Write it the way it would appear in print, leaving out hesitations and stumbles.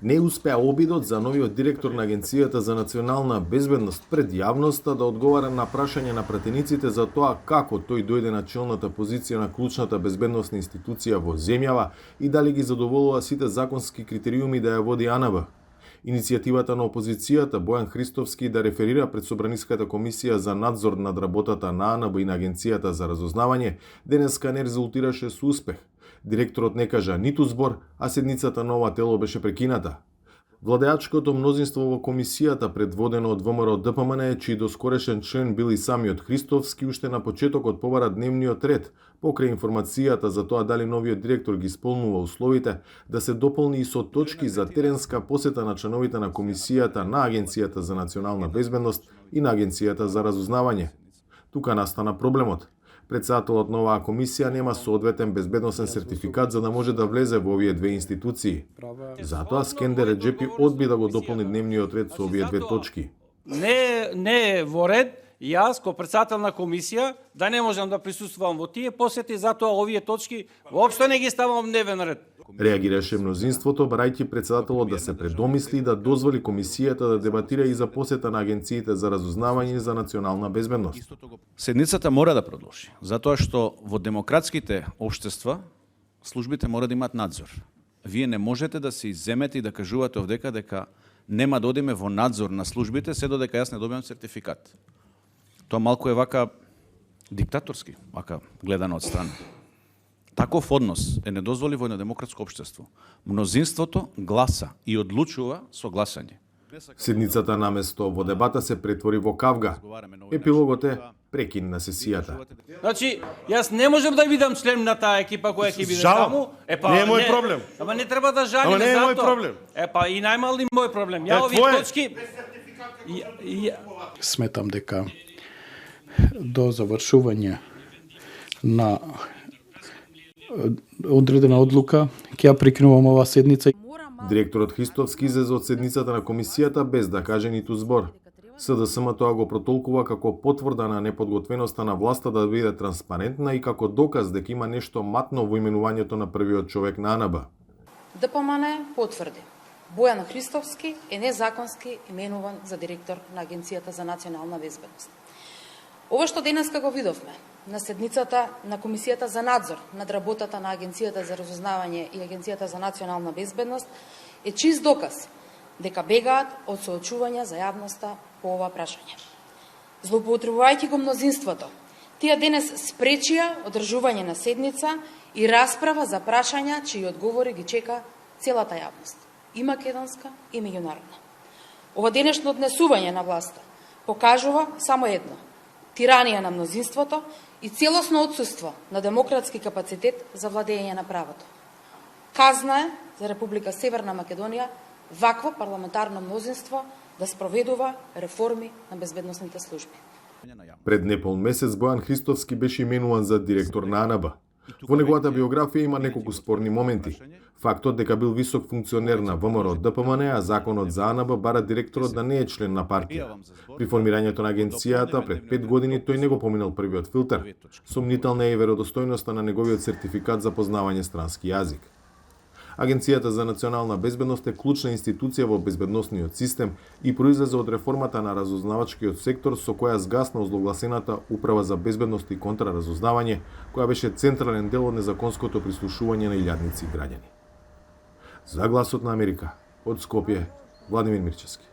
Не успеа обидот за новиот директор на Агенцијата за национална безбедност пред јавноста да одговара на прашање на пратениците за тоа како тој дојде на челната позиција на клучната безбедносна институција во земјава и дали ги задоволува сите законски критериуми да ја води АНБ. Иницијативата на опозицијата Бојан Христовски да реферира пред Собраниската комисија за надзор над работата на АНБ и на Агенцијата за разузнавање денеска не резултираше со успех. Директорот не кажа ниту збор, а седницата на ова тело беше прекината. Владеачкото мнозинство во комисијата, предводено од ВМРО ДПМН, чиј доскорешен член бил и самиот Христовски, уште на почетокот побара дневниот ред, покрај информацијата за тоа дали новиот директор ги исполнува условите, да се дополни и со точки за теренска посета на членовите на комисијата на Агенцијата за национална безбедност и на Агенцијата за разузнавање. Тука настана проблемот. Председателот на оваа комисија нема соодветен безбедносен сертификат за да може да влезе во овие две институции. Затоа Скендер Реджепи одби да го дополни дневниот ред со овие две точки. Не е во ред јас, ко председател на комисија, да не можам да присуствувам во тие посети, затоа овие точки воопшто не ги ставам дневен ред. Реагираше мнозинството, барајќи председателот да се предомисли и да дозволи комисијата да дебатира и за посета на агенциите за разузнавање и за национална безбедност. Седницата мора да продолжи, затоа што во демократските општества службите мора да имаат надзор. Вие не можете да се изземете и да кажувате овдека дека нема да одиме во надзор на службите се додека јас не добиам сертификат. Тоа малку е вака диктаторски, вака гледано од страна. Таков однос е недозволив во едно демократско општество. Мнозинството гласа и одлучува со гласање. Седницата наместо во дебата се претвори во кавга. Епилогот е прекин на сесијата. Значи, јас не можам да бидам член на таа екипа која ќе биде таму. Не е мој проблем. Ама не треба да жалиме не е за мој тоа. проблем. И најмали мој проблем. Ја овие точки Сметам дека до завршување на одредена одлука ќе ја прекинувам оваа седница. Директорот Христовски излезе од седницата на комисијата без да каже ниту збор. СДСМ тоа го протолкува како потврда на неподготвеноста на власта да биде транспарентна и како доказ дека има нешто матно во именувањето на првиот човек на АНБ. ДПМН потврди. Бојан Христовски е незаконски именуван за директор на Агенцијата за национална безбедност. Ова што денеска го видовме на седницата на Комисијата за надзор над работата на Агенцијата за разузнавање и Агенцијата за национална безбедност е чист доказ дека бегаат од соочување за јавноста по ова прашање. Злоупотребувајќи го мнозинството, тие денес спречија одржување на седница и расправа за прашања чии одговори ги чека целата јавност, и македонска и меѓународна. Ова денешно однесување на власта покажува само едно: тиранија на мнозинството и целосно отсуство на демократски капацитет за владење на правото. Казна е за Република Северна Македонија вакво парламентарно мнозинство да спроведува реформи на безбедносните служби. Пред непол месец Бојан Христовски беше именуван за директор на АНБ. Во неговата биографија има неколку спорни моменти. Фактот дека бил висок функционер на ВМРО ДПМН, а законот за АНБ бара директорот да не е член на партија. При формирањето на агенцијата пред 5 години тој не го поминал првиот филтер. Сомнителна е и веродостојноста на неговиот сертификат за познавање странски јазик. Агенцијата за национална безбедност е клучна институција во безбедносниот систем и произлезе од реформата на разузнавачкиот сектор со која згасна озлогласената Управа за безбедност и контраразузнавање, која беше централен дел од незаконското прислушување на илјадници граѓани. За Гласот на Америка, од Скопје, Владимир Мирчевски.